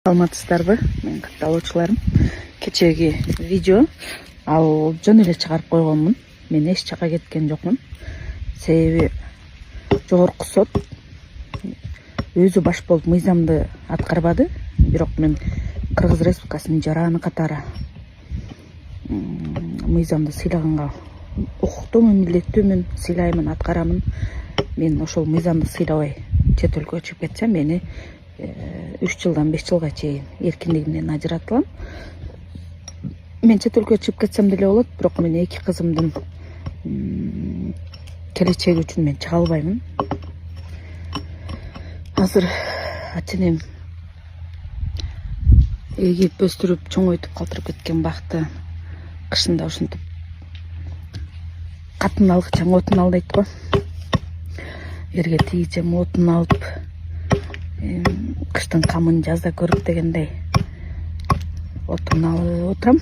Саламатсыздарбы, менин катталуучуларым. Кечеги видео ал жөн эле чыгарып койгонмун. Мен эч жака кеткен жокмун. Себеби жогорку сот өзү баш болуп мыйзамды аткарбады. Бирок мен Кыргыз Республикасынын жараны катары мыйзамды сыйлаганга укуктуумун, милдеттүүмүн, сыйлаймын, аткарамын. Мен ошол мыйзамды сыйлабай чет өлкөгө чыгып кетсем, мени 3 жылдан 5 жылга чейин эркиндигимден ажыратылам. Мен чет өлкөгө чыгып кетсем деле болот, бирок мен 2 кызымдын келечеги үчүн мен чыга албаймын. Азыр ата-энем эгип өстүрүп чоңойтуп калтырып кеткен бакты кышында ушинтип катын алгычаң отун ал дейт го. Эрге тийичем отун алып, кыштын камын жазда көрүп дегендей отун алып отурам.